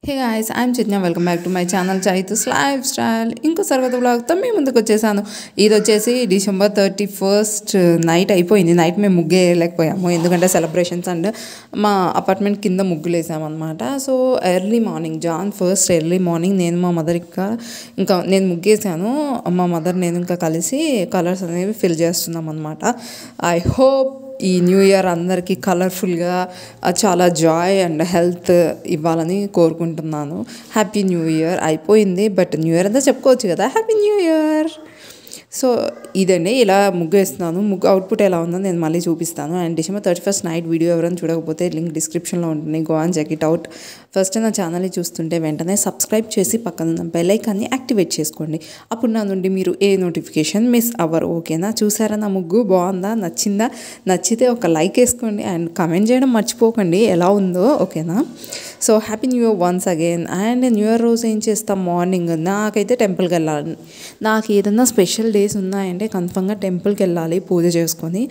Hey guys, I'm Chitnya. Welcome back to my channel Chaitus Lifestyle. ఇంకో సర్వత బ్లాగ్తో మీ ముందుకు వచ్చేసాను. ఇది వచ్చేసి December 31st నైట్ అయిపోయింది. నైట్ మేము ముగ్గు వేయలేకపోయాము ఎందుకంటే సెలబ్రేషన్స్ అండ్ మా అపార్ట్మెంట్ కింద ముగ్గులు వేసామన్నమాట. So early morning Jan 1st early morning నేను మా మదర్ ఇంకా నేను ముగ్గేసాను. మా మదర్ నేను ఇంకా కలిసి కలర్స్ అనేవి ఫిల్ చేస్తున్నాం అనమాట. ఐ హోప్ ఈ న్యూ ఇయర్ అందరికీ కలర్ఫుల్గా చాలా జాయ్ అండ్ హెల్త్ ఇవ్వాలని కోరుకుంటున్నాను. హ్యాపీ న్యూ ఇయర్ అయిపోయింది, బట్ న్యూ ఇయర్ అంతా చెప్పుకోవచ్చు కదా, హ్యాపీ న్యూ ఇయర్. సో ఇదండి, ఇలా ముగ్గు వేస్తున్నాను. ముగ్గు అవుట్పుట్ ఎలా ఉందో నేను మళ్ళీ చూపిస్తాను. And December 31st night video ఎవరైనా చూడకపోతే లింక్ డిస్క్రిప్షన్లో ఉంటుంది, go and check it out. First నా ఛానల్ని చూస్తుంటే వెంటనే సబ్స్క్రైబ్ చేసి పక్కన ఉన్న బెల్ ఐకాన్ని యాక్టివేట్ చేసుకోండి. అప్పుడు నా నుండి మీరు ఏ నోటిఫికేషన్ మిస్ అవ్వరు. ఓకేనా? చూసారా నా ముగ్గు బాగుందా, నచ్చిందా? నచ్చితే ఒక లైక్ వేసుకోండి అండ్ కమెంట్ చేయడం మర్చిపోకండి ఎలా ఉందో. ఓకేనా? So happy new year once again. And new year రోజు ఏం చేస్తాం, మార్నింగ్ నాకైతే టెంపుల్కి వెళ్ళాలి. నాకు ఏదన్నా స్పెషల్ డేస్ ఉన్నాయంటే కన్ఫర్మ్గా టెంపుల్కి వెళ్ళాలి పూజ చేసుకొని.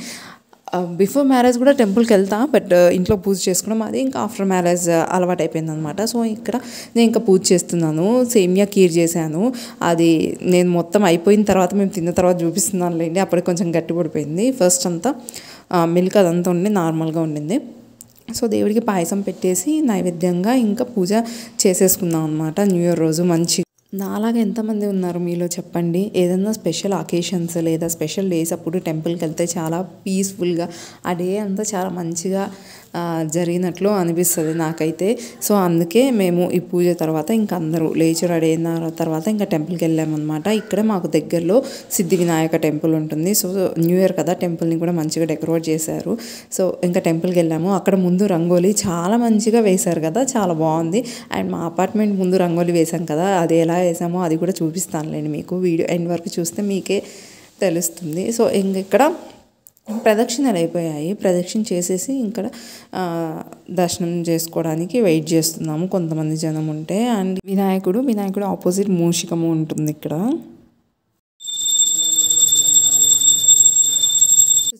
బిఫోర్ మ్యారేజ్ కూడా టెంపుల్కి వెళ్తా, బట్ ఇంట్లో పూజ చేసుకోవడం అది ఇంకా ఆఫ్టర్ మ్యారేజ్ అలవాటు అయిపోయింది అనమాట. సో ఇక్కడ నేను ఇంకా పూజ చేస్తున్నాను. సేమియా కీర్ చేశాను. అది నేను మొత్తం అయిపోయిన తర్వాత మేము తిన్న తర్వాత చూపిస్తున్నాను లేండి. అప్పటికి కొంచెం గట్టి పడిపోయింది. ఫస్ట్ అంతా మిల్క్ అదంతా ఉండి నార్మల్గా ఉండింది. సో దేవుడికి పాయసం పెట్టేసి నైవేద్యంగా ఇంకా పూజ చేసేసుకుందాం అనమాట న్యూ ఇయర్ రోజు. మంచి నాలాగా ఎంతమంది ఉన్నారు మీలో చెప్పండి? ఏదైనా స్పెషల్ అకేషన్స్ లేదా స్పెషల్ డేస్ అప్పుడు టెంపుల్కి వెళ్తే చాలా పీస్ఫుల్గా ఆ డే అంతా చాలా మంచిగా జరిగినట్లు అనిపిస్తుంది నాకైతే. సో అందుకే మేము ఈ పూజ తర్వాత ఇంకా అందరూ లేచి రెడీ అయిన తర్వాత ఇంకా టెంపుల్కి వెళ్ళామన్నమాట. ఇక్కడ మాకు దగ్గరలో సిద్ధి వినాయక టెంపుల్ ఉంటుంది. సో న్యూ ఇయర్ కదా, టెంపుల్ని కూడా మంచిగా డెకరేట్ చేశారు. సో ఇంకా టెంపుల్కి వెళ్ళాము. అక్కడ ముందు రంగోలీ చాలా మంచిగా వేశారు కదా, చాలా బాగుంది. అండ్ మా అపార్ట్మెంట్ ముందు రంగోలీ వేశాం కదా, అది ఎలా వేసామో అది కూడా చూపిస్తానులేండి మీకు. వీడియో ఎండ్ వరకు చూస్తే మీకే తెలుస్తుంది. సో ఇంక ఇక్కడ ప్రదక్షిణలు అయిపోయాయి. ప్రదక్షిణ చేసేసి ఇక్కడ దర్శనం చేసుకోవడానికి వెయిట్ చేస్తున్నాము. కొంతమంది జనం ఉంటే. అండ్ వినాయకుడు ఆపోజిట్ మూషికము ఉంటుంది ఇక్కడ.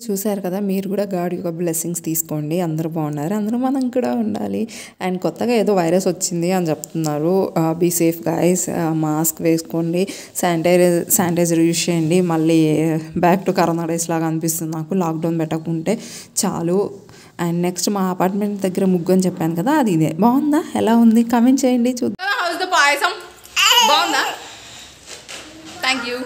చూశారు కదా, మీరు కూడా గాడ్ యొక్క బ్లెస్సింగ్స్ తీసుకోండి. అందరూ బాగున్నారు, అందరూ మనం కూడా ఉండాలి. అండ్ కొత్తగా ఏదో వైరస్ వచ్చింది అని చెప్తున్నారు. బీ సేఫ్ గైస్, మాస్క్ వేసుకోండి, శానిటైజర్ యూజ్ చేయండి. మళ్ళీ బ్యాక్ టు కరోనా డేస్ లాగా అనిపిస్తుంది నాకు, లాక్డౌన్ పెట్టకుంటే చాలు. అండ్ నెక్స్ట్ మా అపార్ట్మెంట్ దగ్గర ముగ్గు అని చెప్పాను కదా, అది ఇదే. బాగుందా, ఎలా ఉంది కమెంట్ చేయండి చూద్దాం. హౌస్ ద పాయసం బాగుందా? Thank you.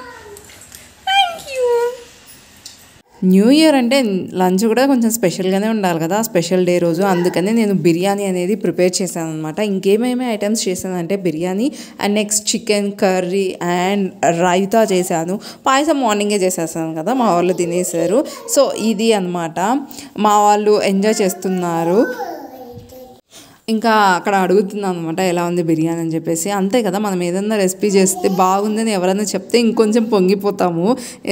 న్యూ ఇయర్ అంటే లంచ్ కూడా కొంచెం స్పెషల్గానే ఉండాలి కదా, స్పెషల్ డే రోజు. అందుకని నేను బిర్యానీ అనేది ప్రిపేర్ చేశాను అనమాట. ఇంకేమేమి ఐటమ్స్ చేశానంటే biryani and next chicken curry and raita చేశాను. పాయసం మార్నింగే చేసేసాను కదా, మా వాళ్ళు తినేసారు. సో ఇది అనమాట, మా వాళ్ళు ఎంజాయ్ చేస్తున్నారు. ఇంకా అక్కడ అడుగుతున్నాను అనమాట ఎలా ఉంది బిర్యానీ అని చెప్పేసి. అంతే కదా, మనం ఏదైనా రెసిపీ చేస్తే బాగుందని ఎవరైనా చెప్తే ఇంకొంచెం పొంగిపోతాము.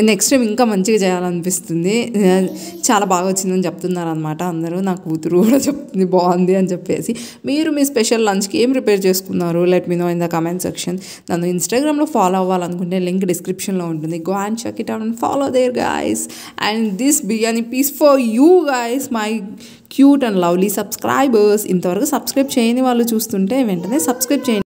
నెక్స్ట్ టైం ఇంకా మంచిగా చేయాలనిపిస్తుంది. చాలా బాగా వచ్చిందని చెప్తున్నారు అనమాట అందరూ. నా కూతురు కూడా చెప్తుంది బాగుంది అని చెప్పేసి. మీరు మీ స్పెషల్ లంచ్కి ఏం ప్రిపేర్ చేసుకున్నారు? Let me know in the comment section. నన్ను ఇన్స్టాగ్రామ్లో ఫాలో అవ్వాలనుకుంటే లింక్ డిస్క్రిప్షన్లో ఉంటుంది, go and check it out and follow there guys. And this biryani piece for you guys, my cute and lovely subscribers. ఇంతవరకు subscribe చేయని వాళ్ళు చూస్తుంటే వెంటనే సబ్స్క్రైబ్ చేయండి.